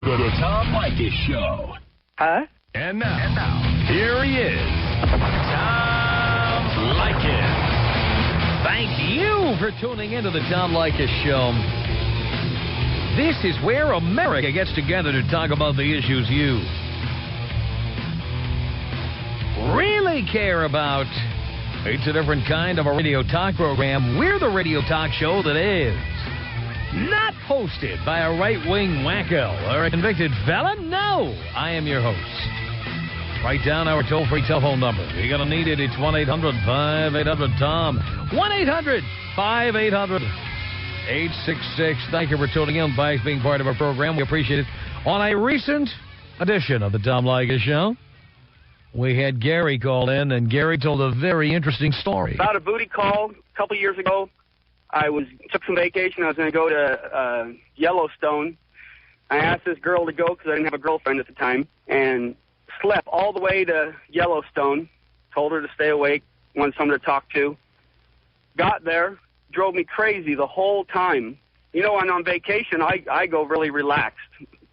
The Tom Leykis Show. Huh? And now, here he is, Tom Leykis. Thank you for tuning into the Tom Leykis Show. This is where America gets together to talk about the issues you really care about. It's a different kind of a radio talk program. We're the radio talk show that is not hosted by a right-wing wacko or a convicted felon. No, I am your host. Write down our toll-free telephone number. You're going to need it. It's 1-800-5800-TOM. 1-800-5800-866. Thank you for tuning in. By being part of our program. We appreciate it. On a recent edition of the Tom Leykis Show, we had Gary call in, and Gary told a very interesting story. About a booty call a couple years ago. I took some vacation. I was going to go to Yellowstone. I asked this girl to go because I didn't have a girlfriend at the time, and slept all the way to Yellowstone. Told her to stay awake, wanted someone to talk to. Got there, drove me crazy the whole time. You know, when I'm on vacation, I go really relaxed.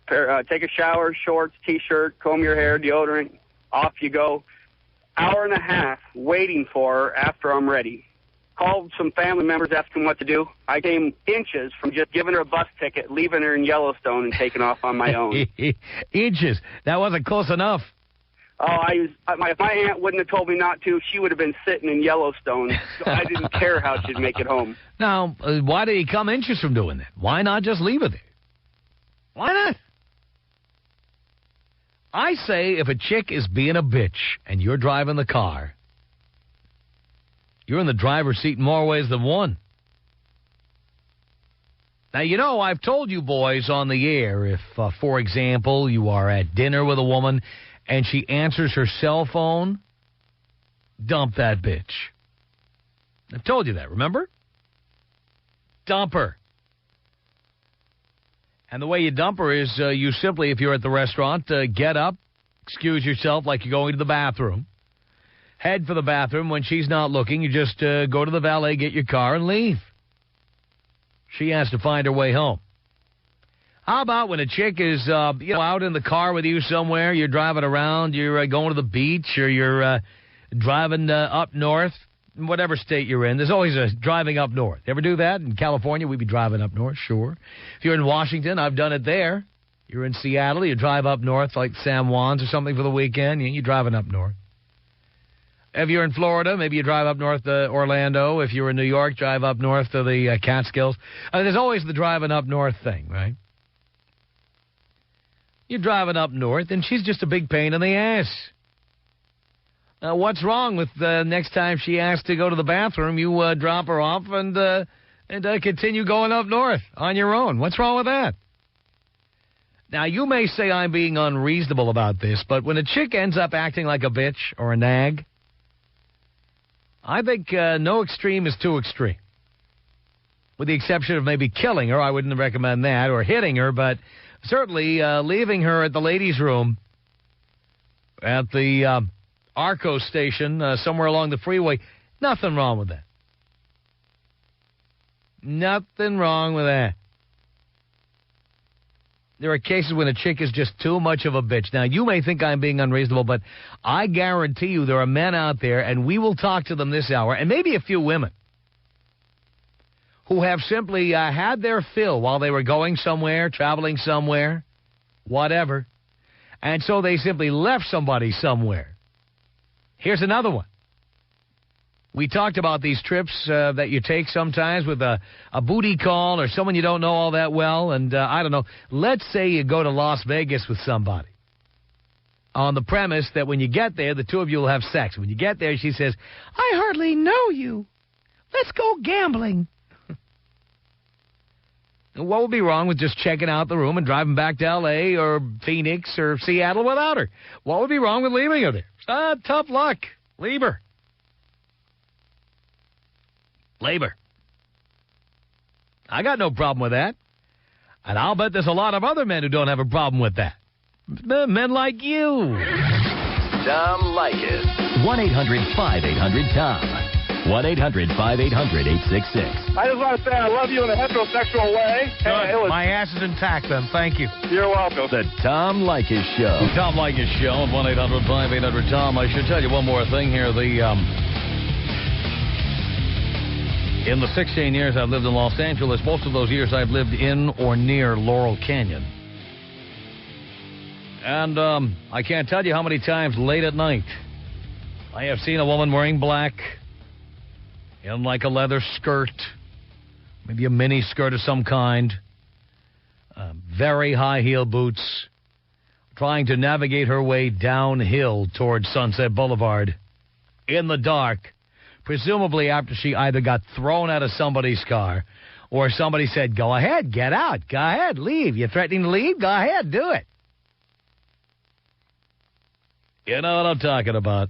Take a shower, shorts, T-shirt, comb your hair, deodorant, off you go. Hour and a half waiting for her after I'm ready. Called some family members, asked them what to do. I came inches from just giving her a bus ticket, leaving her in Yellowstone, and taking off on my own. Inches? That wasn't close enough. Oh, if my aunt wouldn't have told me not to, she would have been sitting in Yellowstone. So I didn't care how she'd make it home. Now, why did he come inches from doing that? Why not just leave it there? Why not? I say if a chick is being a bitch and you're driving the car, you're in the driver's seat in more ways than one. Now, you know, I've told you boys on the air, if, for example, you are at dinner with a woman and she answers her cell phone, dump that bitch. I've told you that, remember? Dump her. And the way you dump her is you simply, if you're at the restaurant, get up, excuse yourself like you're going to the bathroom. Head for the bathroom. When she's not looking, you just go to the valet, get your car, and leave. She has to find her way home. How about when a chick is out in the car with you somewhere, you're driving around, you're going to the beach, or you're driving up north, in whatever state you're in. There's always a driving up north. You ever do that? In California, we'd be driving up north, sure. If you're in Washington, I've done it there. You're in Seattle, you drive up north like San Juan's or something for the weekend, you're driving up north. If you're in Florida, maybe you drive up north to Orlando. If you're in New York, drive up north to the Catskills. There's always the driving up north thing, right? You're driving up north, and she's just a big pain in the ass. What's wrong with next time she asks to go to the bathroom, you drop her off and continue going up north on your own? What's wrong with that? Now, you may say I'm being unreasonable about this, but when a chick ends up acting like a bitch or a nag, I think no extreme is too extreme. With the exception of maybe killing her, I wouldn't recommend that, or hitting her, but certainly leaving her at the ladies' room at the Arco station somewhere along the freeway, nothing wrong with that. Nothing wrong with that. There are cases when a chick is just too much of a bitch. Now, you may think I'm being unreasonable, but I guarantee you there are men out there, and we will talk to them this hour, and maybe a few women, who have simply had their fill while they were going somewhere, traveling somewhere, whatever, and so they simply left somebody somewhere. Here's another one. We talked about these trips that you take sometimes with a booty call or someone you don't know all that well. And I don't know, let's say you go to Las Vegas with somebody on the premise that when you get there, the two of you will have sex. When you get there, she says, I hardly know you. Let's go gambling. What would be wrong with just checking out the room and driving back to L.A. or Phoenix or Seattle without her? What would be wrong with leaving her there? Tough luck. Leave her. Labor. I got no problem with that. And I'll bet there's a lot of other men who don't have a problem with that. Men like you. Tom Leykis. 1-800-5800-TOM. 1-800-5800-866. I just want to say I love you in a heterosexual way. Good. My ass is intact then. Thank you. You're welcome. The Tom Leykis Show. Tom Leykis Show at 1-800-5800-TOM. I should tell you one more thing here. In the 16 years I've lived in Los Angeles, most of those years I've lived in or near Laurel Canyon. And I can't tell you how many times late at night I have seen a woman wearing black in like a leather skirt, maybe a mini skirt of some kind, very high heel boots, trying to navigate her way downhill towards Sunset Boulevard in the dark, presumably after she either got thrown out of somebody's car or somebody said, go ahead, get out, go ahead, leave. You're threatening to leave? Go ahead, do it. You know what I'm talking about.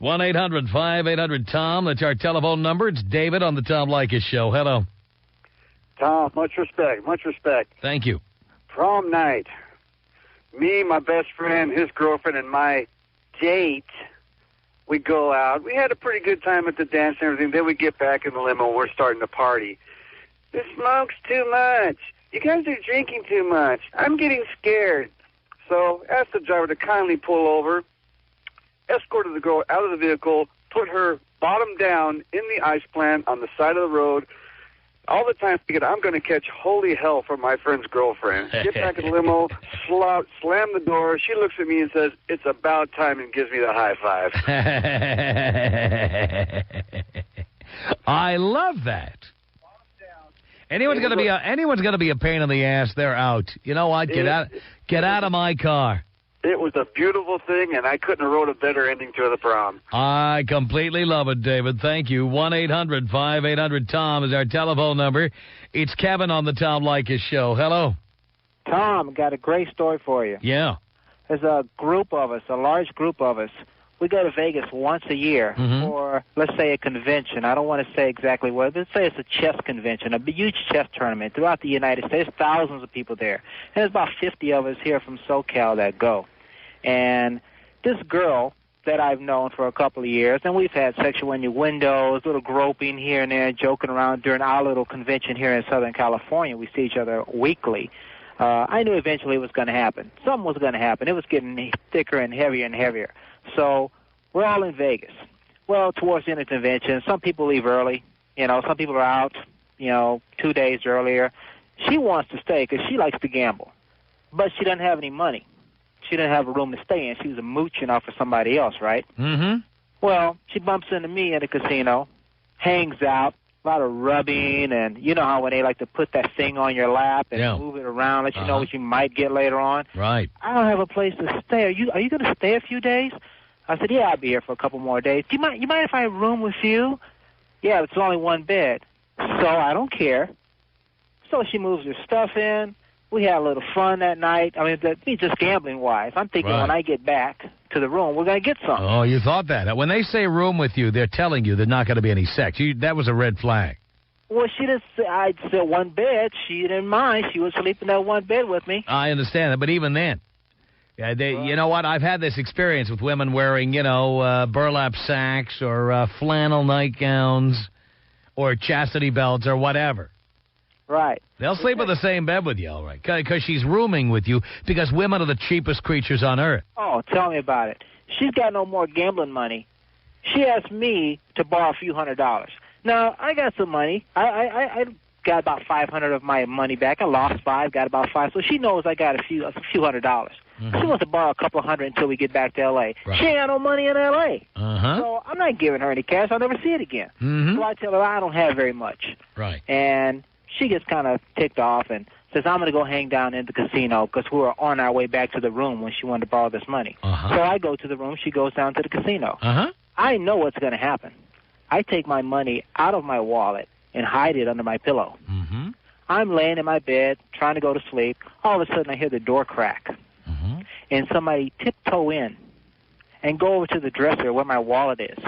1-800-5800-TOM. That's our telephone number. It's David on the Tom Leykis Show. Hello. Tom, much respect, much respect. Thank you. Prom night. Me, my best friend, his girlfriend, and my date, we go out. We had a pretty good time at the dance and everything. Then we get back in the limo and we're starting to party. The smoke's too much. You guys are drinking too much. I'm getting scared. So asked the driver to kindly pull over, escorted the girl out of the vehicle, put her bottom down in the ice plant on the side of the road. All the time thinking, I'm going to catch holy hell for my friend's girlfriend. Get back in the limo, slam the door. She looks at me and says, it's about time, and gives me the high five. I love that. Anyone's going to be a pain in the ass, they're out. You know what? Get out of my car. It was a beautiful thing, and I couldn't have wrote a better ending to the prom. I completely love it, David. Thank you. 1-800-5800-TOM is our telephone number. It's Kevin on the Tom Leykis Show. Hello. Tom, got a great story for you. Yeah. There's a group of us, a large group of us. We go to Vegas once a year for, let's say, a convention. I don't want to say exactly what. Let's say it's a chess convention, a huge chess tournament throughout the United States. Thousands of people there. And there's about 50 of us here from SoCal that go. And this girl that I've known for a couple of years, and we've had sexual innuendos, little groping here and there, joking around during our little convention here in Southern California. We see each other weekly. I knew eventually it was going to happen. Something was going to happen. It was getting thicker and heavier and heavier. So we're all in Vegas. Well, towards the end of the convention, some people leave early. You know, some people are out, 2 days earlier. She wants to stay because she likes to gamble. But she doesn't have any money. She didn't have a room to stay in. She was mooching off for somebody else, right? Mm-hmm. Well, she bumps into me at the casino, hangs out, a lot of rubbing, and you know how when they like to put that thing on your lap and move it around, let you know what you might get later on. Right. I don't have a place to stay. Are you going to stay a few days? I said, yeah, I'll be here for a couple more days. You mind if I room with you? Yeah, it's only one bed. So I don't care. So she moves her stuff in. We had a little fun that night. I mean, just gambling-wise. I'm thinking when I get back to the room, we're going to get something. Oh, you thought that. When they say room with you, they're telling you there's not going to be any sex. That was a red flag. Well, I said one bed. She didn't mind. She was sleeping in one bed with me. I understand that, but even then. You know what? I've had this experience with women wearing, burlap sacks or flannel nightgowns or chastity belts or whatever. Right. They'll sleep in the same bed with you, all right, because she's rooming with you, because women are the cheapest creatures on earth. Oh, tell me about it. She's got no more gambling money. She asked me to borrow a few $100s. Now, I got some money. I got about $500 of my money back. I lost $5, got about $5. So she knows I got a few $100. Mm-hmm. She wants to borrow a couple of $100 until we get back to L.A. Right. She ain't got no money in L.A. So I'm not giving her any cash. I'll never see it again. Mm-hmm. So I tell her I don't have very much. Right. And she gets kind of ticked off and says, I'm going to go hang down in the casino because we were on our way back to the room when she wanted to borrow this money. So I go to the room. She goes down to the casino. I know what's going to happen. I take my money out of my wallet and hide it under my pillow. I'm laying in my bed trying to go to sleep. All of a sudden, I hear the door crack. And somebody tiptoe in and go over to the dresser where my wallet is.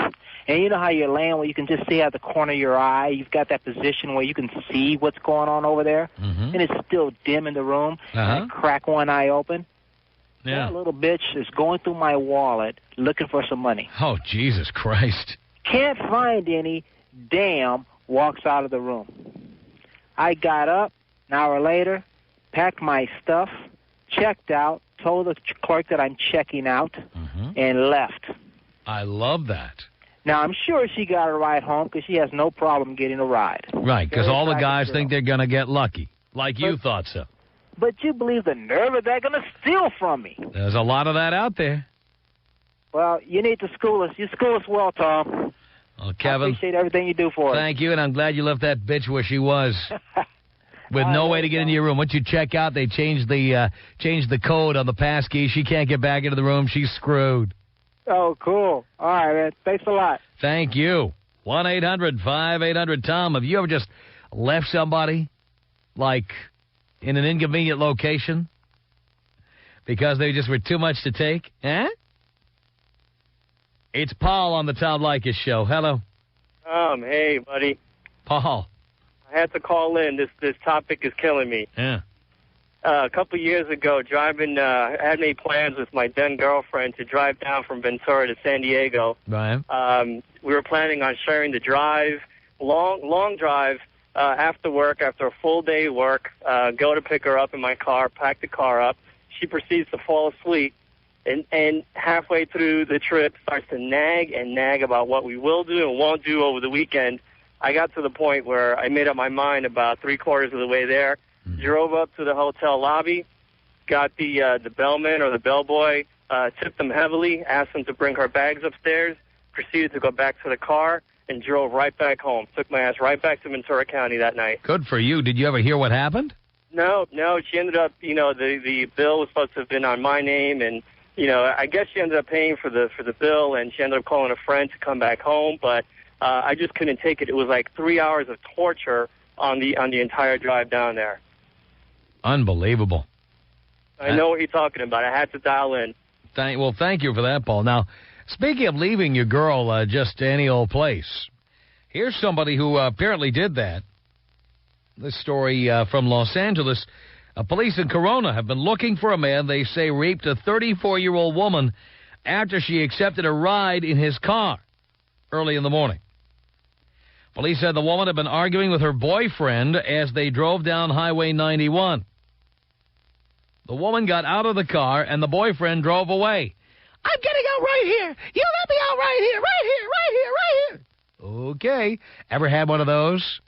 And you know how you're laying where you can just see out the corner of your eye? You've got that position where you can see what's going on over there. And it's still dim in the room. And I crack one eye open. Yeah. That little bitch is going through my wallet looking for some money. Oh, Jesus Christ. Can't find any, damn, walks out of the room. I got up an hour later, packed my stuff, checked out, told the clerk that I'm checking out, and left. I love that. Now, I'm sure she got a ride home because she has no problem getting a ride. Right, because all the guys girl. think they're going to get lucky, like you thought so. But you believe the nerve of that going to steal from me. There's a lot of that out there. Well, you need to school us. You school us well, Tom. Well, Kevin, I appreciate everything you do for us. thank you, and I'm glad you left that bitch where she was. With no way to get into your room. Once you check out, they changed the code on the pass key. She can't get back into the room. She's screwed. Oh, cool. All right, man. Thanks a lot. Thank you. 1-800-5800-TOM. Have you ever just left somebody, like, in an inconvenient location because they just were too much to take? Eh? It's Paul on the Tom Leykis Show. Hello. Hey, buddy. Paul. I had to call in. This topic is killing me. Yeah. A couple years ago, driving, had made plans with my then girlfriend to drive down from Ventura to San Diego. Right. We were planning on sharing the drive, long drive, after work, after a full day of work, go to pick her up in my car, pack the car up. She proceeds to fall asleep, and halfway through the trip starts to nag about what we will do and won't do over the weekend. I got to the point where I made up my mind about three-quarters of the way there, drove up to the hotel lobby, got the bellman or the bellboy, tipped them heavily, asked them to bring her bags upstairs, proceeded to go back to the car, and drove right back home. Took my ass right back to Ventura County that night. Good for you. Did you ever hear what happened? No. She ended up, the bill was supposed to have been on my name, and, I guess she ended up paying for the bill, and she ended up calling a friend to come back home, but I just couldn't take it. It was like 3 hours of torture on the entire drive down there. Unbelievable. I know what you're talking about. I had to dial in. Thank you for that, Paul. Now, speaking of leaving your girl just to any old place, here's somebody who apparently did that. This story from Los Angeles. Police in Corona have been looking for a man they say raped a 34-year-old woman after she accepted a ride in his car early in the morning. Police said the woman had been arguing with her boyfriend as they drove down Highway 91. The woman got out of the car, and the boyfriend drove away. I'm getting out right here. You let me out right here, right here, right here, right here. Okay. Ever had one of those?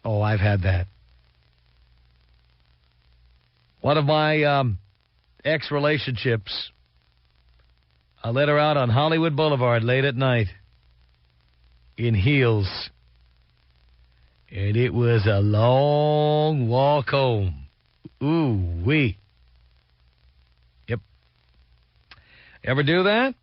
Oh, I've had that. One of my ex-relationships, I let her out on Hollywood Boulevard late at night in heels. And it was a long walk home. Ooh-wee. Yep. Ever do that?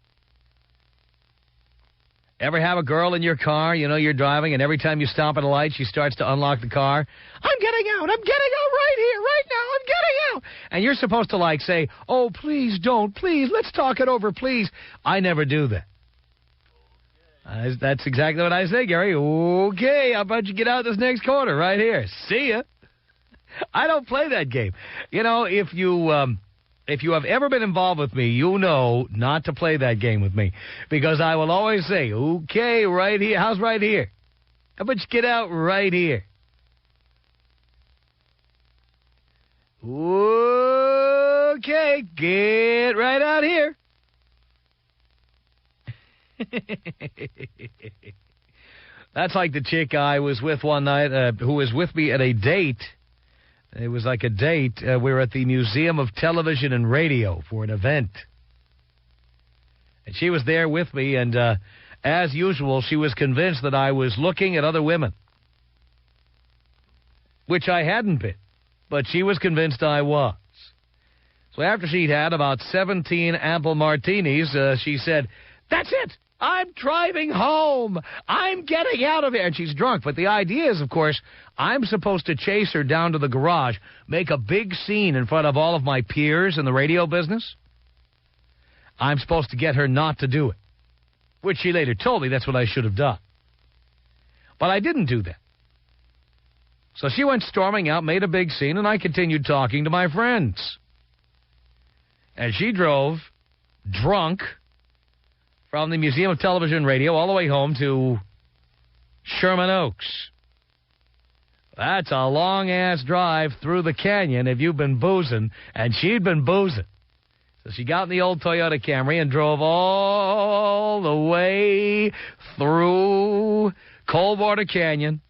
Ever have a girl in your car, you're driving, and every time you stop at a light, she starts to unlock the car? I'm getting out right here, right now, I'm getting out. And you're supposed to, say, oh, please don't, please, let's talk it over, please. I never do that. That's exactly what I say, Gary. Okay, how about you get out this next corner right here? See ya. I don't play that game. If you have ever been involved with me, you know not to play that game with me. Because I will always say, okay, right here. How's right here? How about you get out right here? Okay, get right out here. That's like the chick I was with one night who was with me at a date. It was like a date. We were at the Museum of Television and Radio for an event. And she was there with me, and as usual, she was convinced that I was looking at other women. Which I hadn't been, but she was convinced I was. So after she'd had about 17 ample martinis, she said, "That's it! I'm driving home. I'm getting out of here." And she's drunk. But the idea is, of course, I'm supposed to chase her down to the garage, make a big scene in front of all of my peers in the radio business. I'm supposed to get her not to do it, which she later told me that's what I should have done. But I didn't do that. So she went storming out, made a big scene, and I continued talking to my friends. And she drove drunk from the Museum of Television and Radio all the way home to Sherman Oaks. That's a long-ass drive through the canyon if you've been boozing, and she'd been boozing. So she got in the old Toyota Camry and drove all the way through Coldwater Canyon.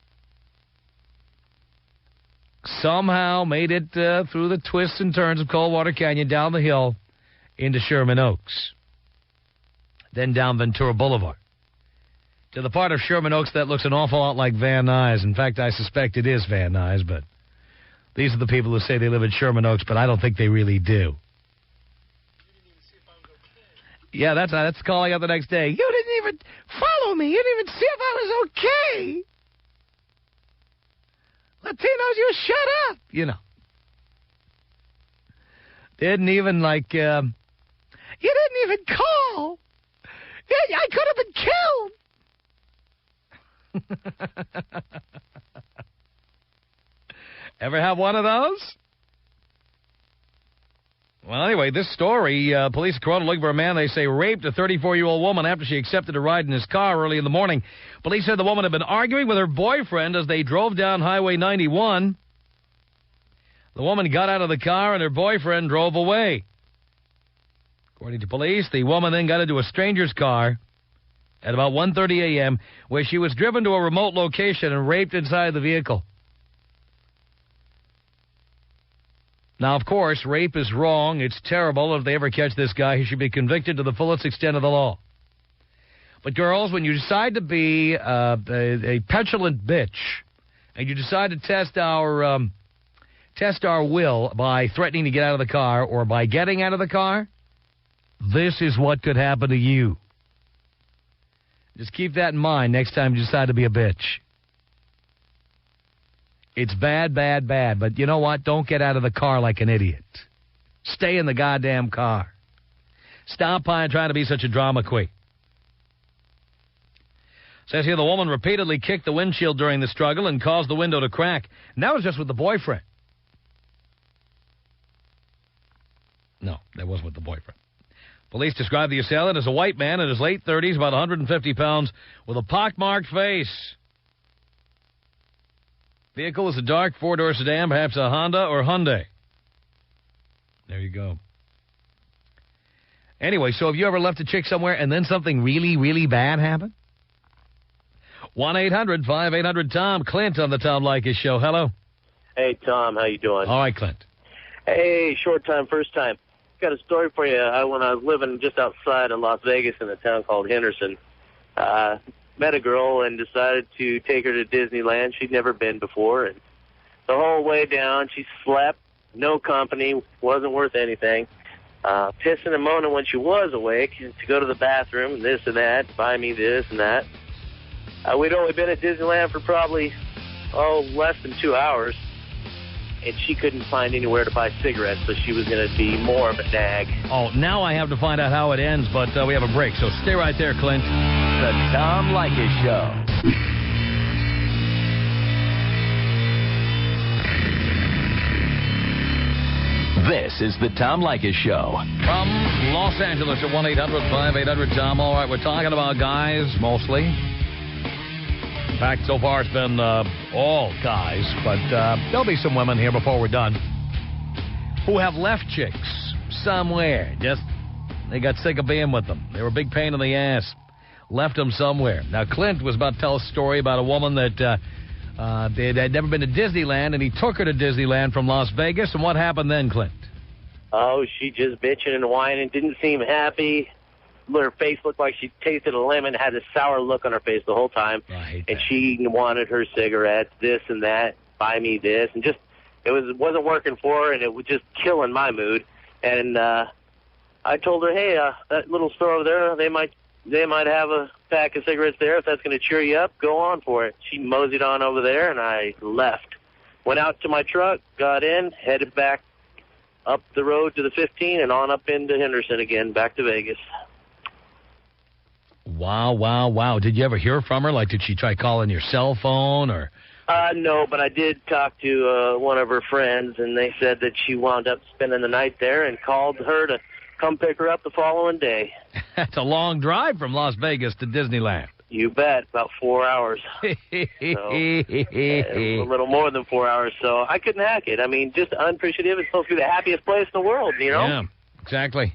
Somehow made it through the twists and turns of Coldwater Canyon, down the hill into Sherman Oaks. Then down Ventura Boulevard to the part of Sherman Oaks that looks an awful lot like Van Nuys. In fact, I suspect it is Van Nuys, but these are the people who say they live in Sherman Oaks, but I don't think they really do. Yeah, that's the call I got the next day. You didn't even follow me. You didn't even see if I was okay. Latinos, you shut up. You know. Didn't even, you didn't even call. I could have been killed. Ever have one of those? Well, anyway, this story, police in Corona looking for a man, they say, raped a 34-year-old woman after she accepted a ride in his car early in the morning. Police said the woman had been arguing with her boyfriend as they drove down Highway 91. The woman got out of the car and her boyfriend drove away. According to police, the woman then got into a stranger's car at about 1:30 a.m., where she was driven to a remote location and raped inside the vehicle. Now, of course, rape is wrong. It's terrible. If they ever catch this guy, he should be convicted to the fullest extent of the law. But, girls, when you decide to be a petulant bitch and you decide to test our will by threatening to get out of the car or by getting out of the car, this is what could happen to you. Just keep that in mind next time you decide to be a bitch. It's bad, bad, bad. But you know what? Don't get out of the car like an idiot. Stay in the goddamn car. Stop trying to be such a drama queen. Says here the woman repeatedly kicked the windshield during the struggle and caused the window to crack. And that was just with the boyfriend. No, that wasn't with the boyfriend. Police described the assailant as a white man in his late 30s, about 150 pounds, with a pockmarked face. Vehicle is a dark four-door sedan, perhaps a Honda or Hyundai. There you go. Anyway, so have you ever left a chick somewhere and then something really, really bad happened? 1-800-5800-TOM. Clint on the Tom Leykis Show. Hello. Hey, Tom. How you doing? All right, Clint. Hey, short time, first time. Got a story for you. When I was living just outside of Las Vegas in a town called Henderson, met a girl and decided to take her to Disneyland. She'd never been before. And the whole way down, she slept, no company, wasn't worth anything. Pissing and moaning when she was awake to go to the bathroom, this and that, buy me this and that. We'd only been at Disneyland for probably, less than 2 hours. And she couldn't find anywhere to buy cigarettes, so she was going to be more of a nag. Oh, now I have to find out how it ends, but we have a break, so stay right there, Clint. The Tom Leykis Show. This is the Tom Leykis Show. From Los Angeles at 1-800-5800-TOM. All right, we're talking about guys, mostly. In fact, so far it's been all guys, but there'll be some women here before we're done who have left chicks somewhere. Just they got sick of being with them. They were a big pain in the ass. Left them somewhere. Now, Clint was about to tell a story about a woman that had never been to Disneyland, and he took her to Disneyland from Las Vegas. And what happened then, Clint? Oh, she just bitching and whining, didn't seem happy. Her face looked like she tasted a lemon, had a sour look on her face the whole time. And she wanted her cigarettes, this and that, buy me this, and just it wasn't working for her, and it was just killing my mood. And I told her, hey, that little store over there, they might have a pack of cigarettes there. If that's going to cheer you up, go on for it. She moseyed on over there, and I left. Went out to my truck, got in, headed back up the road to the 15 and on up into Henderson again, back to Vegas. Wow. Did you ever hear from her? Like, did she try calling your cell phone or? No, but I did talk to one of her friends, and they said that she wound up spending the night there and called her to come pick her up the following day. That's a long drive from Las Vegas to Disneyland. You bet, about 4 hours. A little more than 4 hours, so I couldn't hack it. I mean, just unappreciative. It's supposed to be the happiest place in the world, you know? Yeah, exactly.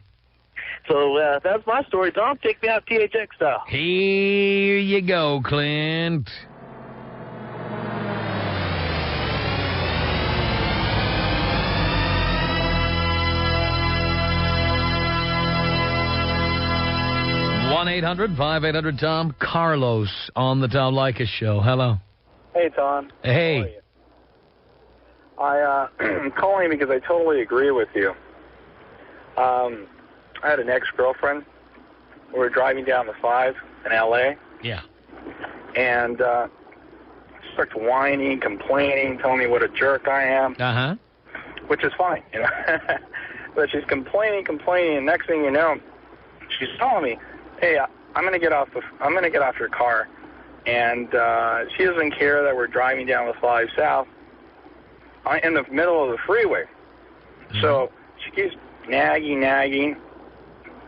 So that's my story, Tom. Take me out THX style. Here you go, Clint. One 800-5800-TOM. Carlos on the Tom Leykis Show. Hello. Hey, Tom. Hey. I'm calling because I totally agree with you. I had an ex-girlfriend. We were driving down the 5 in L.A. Yeah. And she starts whining, complaining, telling me what a jerk I am. Uh-huh. Which is fine, you know. But she's complaining, and next thing you know, she's telling me, "Hey, I'm gonna get off your car," and she doesn't care that we're driving down the 5 South in the middle of the freeway. Mm-hmm. So she keeps nagging,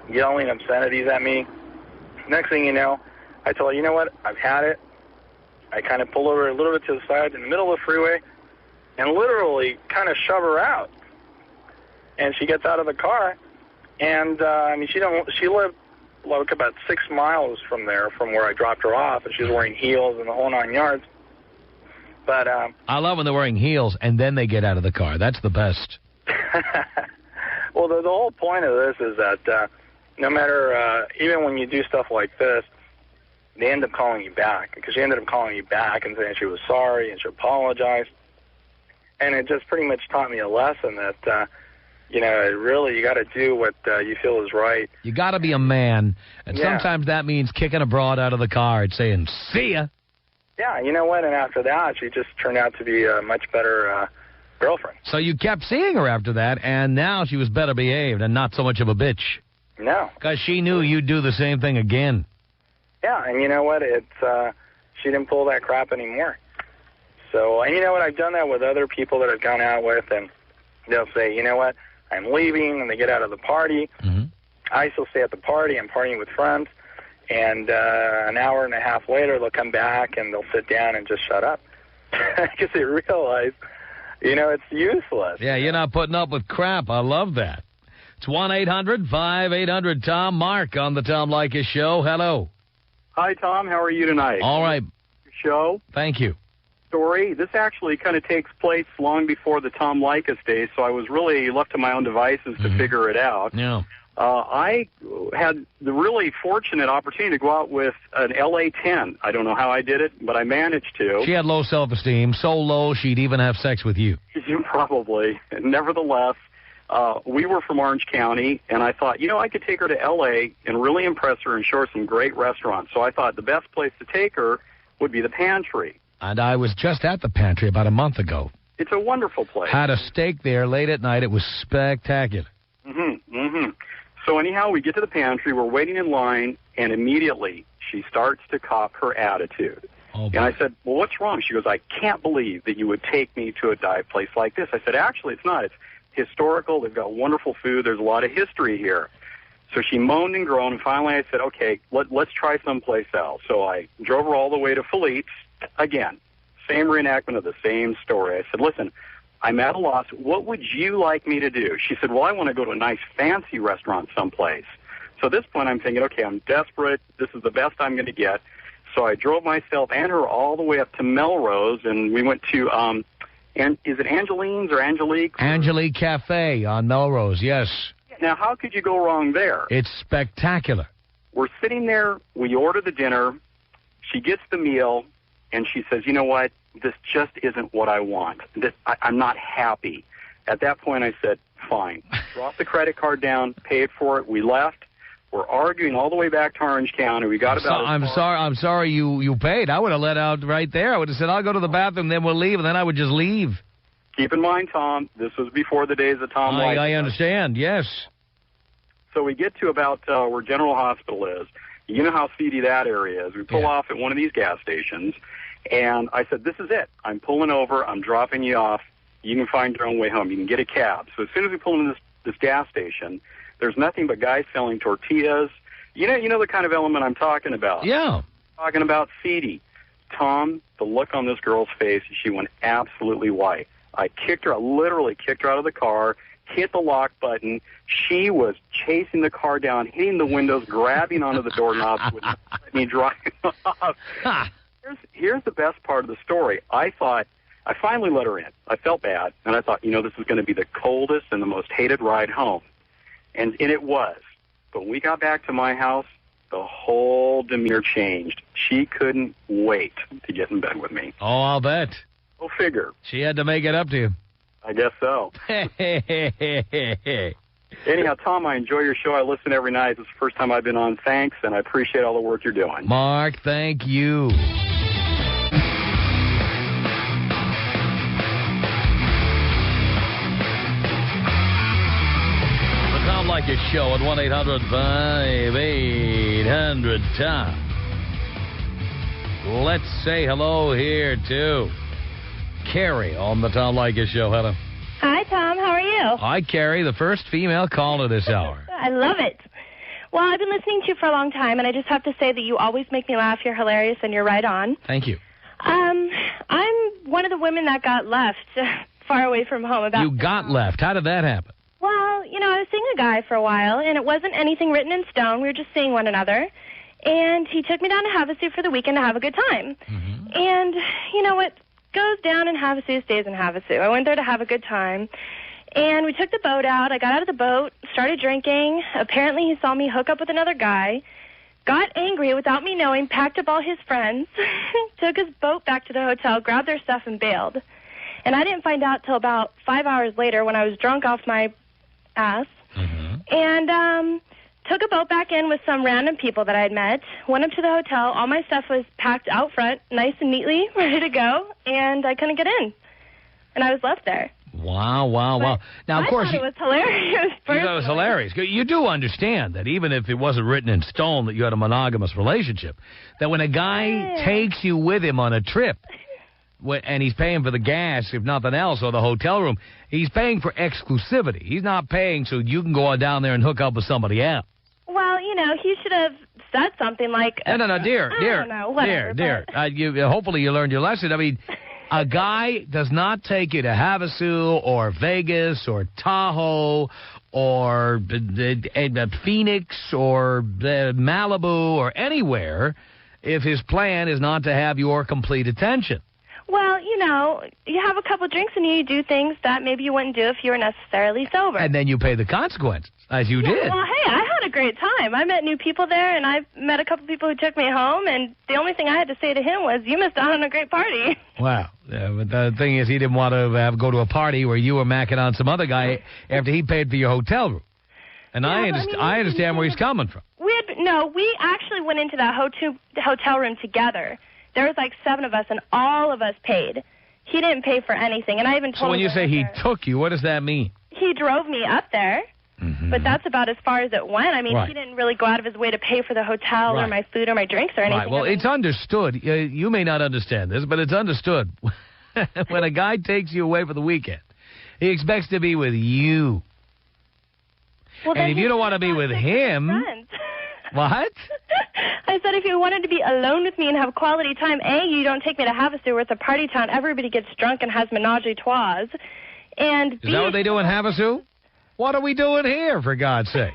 yelling obscenities at me. Next thing you know, I tell her, "You know what? I've had it." I kind of pull over a little bit to the side in the middle of the freeway, and literally kind of shove her out. And she gets out of the car, and I mean, she lived like about 6 miles from there, from where I dropped her off, and she was wearing heels and the whole 9 yards. But I love when they're wearing heels and then they get out of the car. That's the best. Well, the whole point of this is that no matter, even when you do stuff like this, they end up calling you back, because she ended up calling you back and saying she was sorry and she apologized. And it just pretty much taught me a lesson that, you know, really, you got to do what you feel is right. You got to be a man, and sometimes that means kicking a broad out of the car and saying, "See ya." Yeah, you know what? And after that, she just turned out to be a much better girlfriend. So you kept seeing her after that, and now she was better behaved and not so much of a bitch. No, because she knew you'd do the same thing again. Yeah, and you know what? She didn't pull that crap anymore. So, and you know what? I've done that with other people that I've gone out with, and they'll say, "You know what? I'm leaving," and they get out of the party. Mm-hmm. I still stay at the party. I'm partying with friends. And an hour and a half later, they'll come back and they'll sit down and just shut up. Because they realize, you know, it's useless. Yeah, you're not putting up with crap. I love that. It's 1-800-5800-TOM. Mark on the Tom Leykis Show. Hello. Hi, Tom. How are you tonight? All right. Show. Thank you. Story. This actually kind of takes place long before the Tom Leykis days, so I was really left to my own devices to figure it out. Yeah. I had the really fortunate opportunity to go out with an LA-10. I don't know how I did it, but I managed to. She had low self-esteem, so low she'd even have sex with you. Probably. Nevertheless, we were from Orange County, and I thought, you know, I could take her to L.A. and really impress her and show her some great restaurants. So I thought the best place to take her would be the Pantry. And I was just at the Pantry about a month ago. It's a wonderful place. Had a steak there late at night. It was spectacular. So anyhow, we get to the Pantry. We're waiting in line, and immediately she starts to cop her attitude. Oh, and I said, "Well, what's wrong?" She goes, "I can't believe that you would take me to a dive place like this." I said, "Actually, it's not. It's historical. They've got wonderful food. There's a lot of history here." So she moaned and groaned, and finally I said, "Okay, let's try someplace else." So I drove her all the way to Philippe's. Again, same reenactment of the same story. I said, "Listen, I'm at a loss. What would you like me to do?" She said, "Well, I want to go to a nice fancy restaurant someplace." So at this point I'm thinking, okay, I'm desperate. This is the best I'm going to get. So I drove myself and her all the way up to Melrose, and we went to, and is it Angeline's or Angelique's? Angelique Cafe on Melrose, yes. Now, how could you go wrong there? It's spectacular. We're sitting there. We order the dinner. She gets the meal, and she says, "You know what? This just isn't what I want. I'm not happy." At that point, I said, "Fine." Drop the credit card down, paid for it. We left. We're arguing all the way back to Orange County. We got about. I'm sorry you paid. I would have let out right there. I would have said, "I'll go to the bathroom, then we'll leave," and then I would just leave. Keep in mind, Tom, this was before the days of Tom Leykis. I understand. Yes. So we get to about where General Hospital is. You know how seedy that area is. We pull off at one of these gas stations. And I said, "This is it. I'm pulling over. I'm dropping you off. You can find your own way home. You can get a cab." So as soon as we pull into this gas station, There's nothing but guys selling tortillas. You know the kind of element I'm talking about. Yeah. Talking about seedy. Tom, the look on this girl's face, she went absolutely white. I literally kicked her out of the car, hit the lock button. She was chasing the car down, hitting the windows, grabbing onto the doorknobs, wouldn't let me drive off. Here's the best part of the story. I finally let her in. I felt bad, and I thought, this is going to be the coldest and the most hated ride home. And it was. But when we got back to my house, the whole demeanor changed. She couldn't wait to get in bed with me. Oh, I'll bet. Go figure. She had to make it up to you. I guess so. Anyhow, Tom, I enjoy your show. I listen every night. This is the first time I've been on. Thanks, and I appreciate all the work you're doing. Mark, thank you. Leykis Show at 1-800-5800-TOM. Let's say hello here to Carrie on the Tom Leykis Show. Hello. Hi, Tom. How are you? Hi, Carrie, the first female caller this hour. I love it. Well, I've been listening to you for a long time, and I just have to say that you always make me laugh. You're hilarious, and you're right on. Thank you. I'm one of the women that got left far away from home. You got left. How did that happen? Well, I was seeing a guy for a while, and it wasn't anything written in stone. We were just seeing one another. And he took me down to Havasu for the weekend to have a good time. Mm-hmm. And, what goes down in Havasu stays in Havasu. I went there to have a good time. And we took the boat out. I got out of the boat, started drinking. Apparently he saw me hook up with another guy, got angry without me knowing, packed up all his friends, took his boat back to the hotel, grabbed their stuff, and bailed. And I didn't find out till about 5 hours later when I was drunk off my ass, and took a boat back in with some random people that I had met, went up to the hotel. All my stuff was packed out front, nice and neatly, ready to go, and I couldn't get in. And I was left there. Wow. Now, of course, I thought it was hilarious. You thought it was hilarious. You do understand that even if it wasn't written in stone that you had a monogamous relationship, that when a guy takes you with him on a trip, and he's paying for the gas, if nothing else, or the hotel room, he's paying for exclusivity. He's not paying so you can go on down there and hook up with somebody else. Well, he should have said something like... No, dear. Hopefully you learned your lesson. I mean, a guy does not take you to Havasu or Vegas or Tahoe or Phoenix or Malibu or anywhere if his plan is not to have your complete attention. Well, you have a couple drinks and you do things that maybe you wouldn't do if you were necessarily sober. And then you pay the consequences, as you did. Well, hey, I had a great time. I met new people there, and I met a couple people who took me home, and the only thing I had to say to him was, you missed out on a great party. Wow. But the thing is, he didn't want to go to a party where you were macking on some other guy after he paid for your hotel room. And I understand where he's coming from. We actually went into that hotel room together. There was like 7 of us, and all of us paid. He didn't pay for anything, and I even told him... So when you say he took you, what does that mean? He drove me up there, but that's about as far as it went. I mean, He didn't really go out of his way to pay for the hotel or my food or my drinks or anything. Right, well, it's understood. You may not understand this, but it's understood. When a guy takes you away for the weekend, he expects to be with you. Well, and if you don't want to be with him... What? I said if you wanted to be alone with me and have quality time, A, you don't take me to Havasu where it's a party town. Everybody gets drunk and has menage a trois. And B, is that what they do in Havasu? What are we doing here, for God's sake?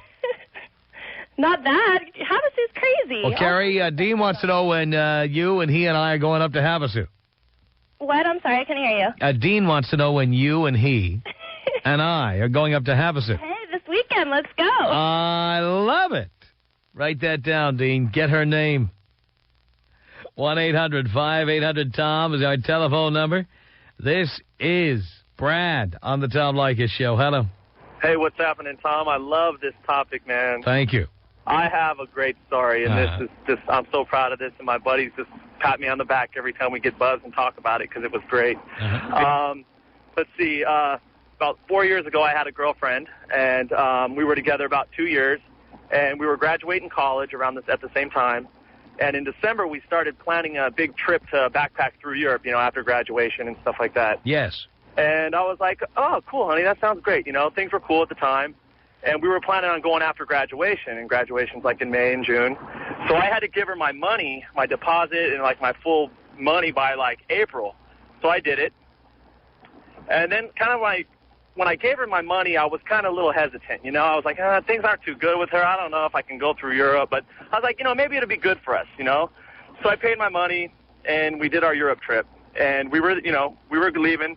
Not that. Havasu's crazy. Well, Carrie, Dean wants to know when you and he and I are going up to Havasu. What? I'm sorry, I couldn't hear you. Dean wants to know when you and he and I are going up to Havasu. Hey, this weekend, let's go. I love it. Write that down, Dean. Get her name. 1-800-5800-TOM is our telephone number. This is Brad on the Tom Leykis Show. Hello. Hey, what's happening, Tom? I love this topic, man. Thank you. I have a great story, and this is just, I'm so proud of this, and my buddies just pat me on the back every time we get buzzed and talk about it because it was great. Let's see, about 4 years ago I had a girlfriend, and we were together about 2 years. And we were graduating college at the same time. And in December, we started planning a big trip to backpack through Europe, after graduation and stuff like that. Yes. And I was like, oh, cool, honey, that sounds great. Things were cool at the time. And we were planning on going after graduation, and graduation's like in May and June. So I had to give her my money, my deposit, and like my full money by like April. So I did it. And then kind of like when I gave her my money, I was kind of a little hesitant. You know, I was like, things aren't too good with her. I don't know if I can go through Europe. But I was like, maybe it'll be good for us, So I paid my money, and we did our Europe trip. And we were leaving.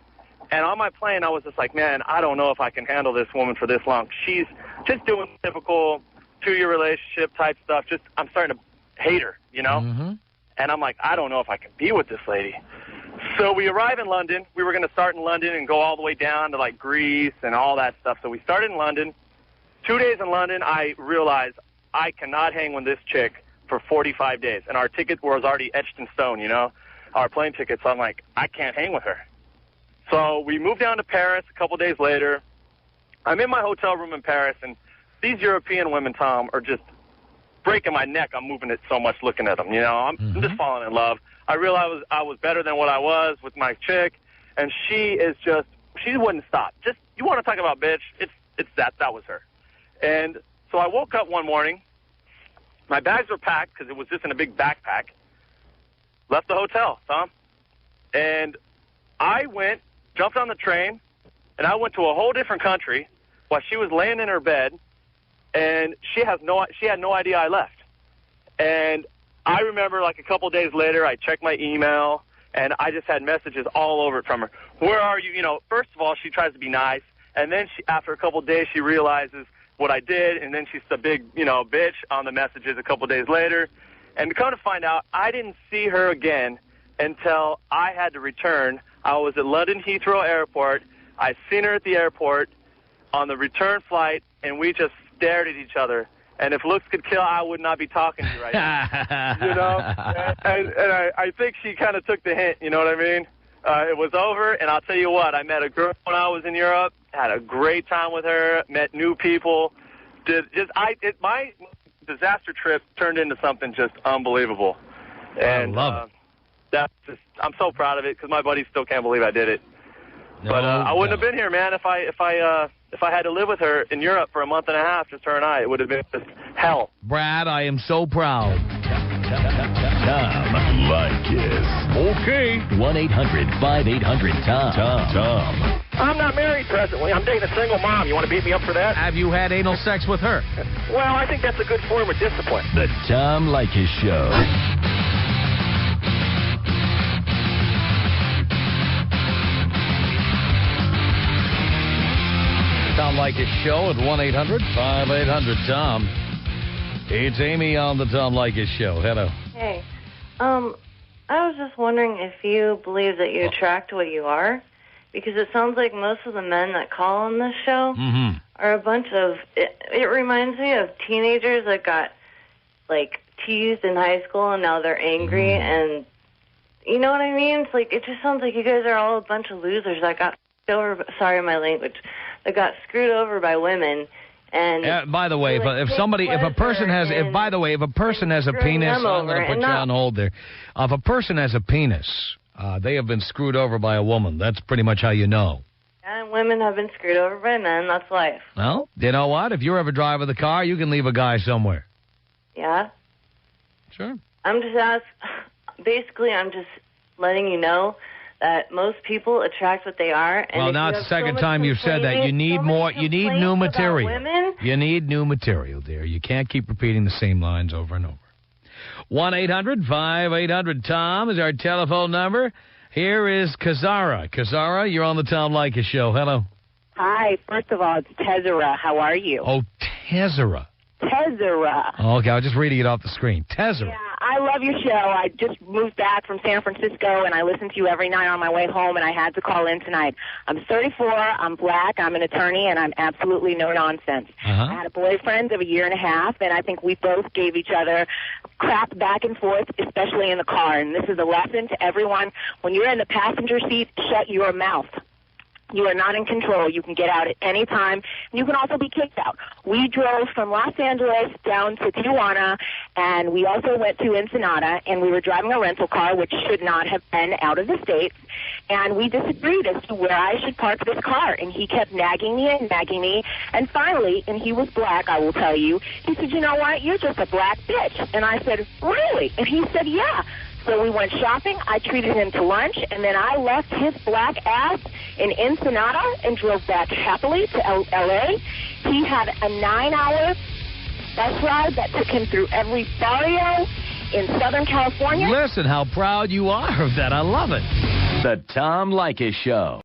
And on my plane, I was just like, man, I don't know if I can handle this woman for this long. She's just doing typical 2-year relationship type stuff. I'm starting to hate her, Mm-hmm. And I'm like, I don't know if I can be with this lady. So we arrive in London. We were going to start in London and go all the way down to, like, Greece and all that stuff. So we started in London. 2 days in London, I realized I cannot hang with this chick for 45 days. And our ticket was already etched in stone, our plane ticket. So I'm like, I can't hang with her. So we moved down to Paris a couple days later. I'm in my hotel room in Paris, and these European women, Tom, are just breaking my neck. I'm moving it so much looking at them, I'm just falling in love. I realized I was better than what I was with my chick, and she wouldn't stop. Just, you want to talk about bitch, it's that was her. And so I woke up one morning. My bags were packed because it was just in a big backpack. Left the hotel, Tom. And I jumped on the train, and I went to a whole different country while she was laying in her bed, and she had no idea I left. And I remember, like, a couple days later, I checked my email, and I just had messages all over it from her. Where are you? First of all, she tries to be nice, and then after a couple of days, she realizes what I did, and then she's a big, bitch on the messages a couple of days later. And to come to find out, I didn't see her again until I had to return. I was at London Heathrow Airport. I seen her at the airport on the return flight, and we just stared at each other. And if looks could kill, I would not be talking to you right now. And I think she kind of took the hint, you know what I mean? It was over, and I'll tell you what, I met a girl when I was in Europe, had a great time with her, met new people. My disaster trip turned into something just unbelievable. And I love it. I'm so proud of it because my buddies still can't believe I did it. But I wouldn't have been here, man, if I had to live with her in Europe for a month and a half, just her and I. It would have been just hell. Brad, I am so proud. Tom Leykis. Okay. 1-800-5800-TOM. Tom. I'm not married presently. I'm dating a single mom. You want to beat me up for that? Have you had anal sex with her? Well, I think that's a good form of discipline. The Tom Leykis Show. Tom Leykis Show at 1-800-5800-TOM. It's Amy on the Tom Leykis Show. Hello. Hey. I was just wondering if you believe that you attract what you are, because it sounds like most of the men that call on this show are a bunch of, it reminds me of teenagers that got, like, teased in high school and now they're angry, and you know what I mean? It's like, it just sounds like you guys are all a bunch of losers that got over, sorry my language, that got screwed over by women. And by the way, if a person has a penis, I'm going to put you on hold there. If a person has a penis, they have been screwed over by a woman. That's pretty much how you know. And women have been screwed over by men. That's life. Well, you know what? If you're ever driving the car, you can leave a guy somewhere. Yeah. Sure. I'm just basically, I'm just letting you know that most people attract what they are. And well, now it's the second time you've said that. You need more. You need new material. You need new material, dear. You can't keep repeating the same lines over and over. 1-800-5800-TOM is our telephone number. Here is Kazara. Kazara, you're on the Tom Leykis Show. Hello. Hi. First of all, it's Tezera. How are you? Oh, Tezera. Tezera. Oh, okay, I was just reading it off the screen. Tezera. Yeah, I love your show. I just moved back from San Francisco, and I listen to you every night on my way home, and I had to call in tonight. I'm 34. I'm black. I'm an attorney, and I'm absolutely no nonsense. I had a boyfriend of a year and a half, and I think we both gave each other crap back and forth, especially in the car. And this is a lesson to everyone. When you're in the passenger seat, shut your mouth. You are not in control. You can get out at any time. You can also be kicked out. We drove from Los Angeles down to Tijuana, and we also went to Ensenada, and we were driving a rental car, which should not have been out of the States, and we disagreed as to where I should park this car, and he kept nagging me, and finally, and he was black, I will tell you, he said, you know what, you're just a black bitch. And I said, really? And he said, yeah. So we went shopping, I treated him to lunch, and then I left his black ass in Ensenada and drove back happily to L.A. He had a 9-hour bus ride that took him through every barrio in Southern California. Listen how proud you are of that. I love it. The Tom Leykis Show.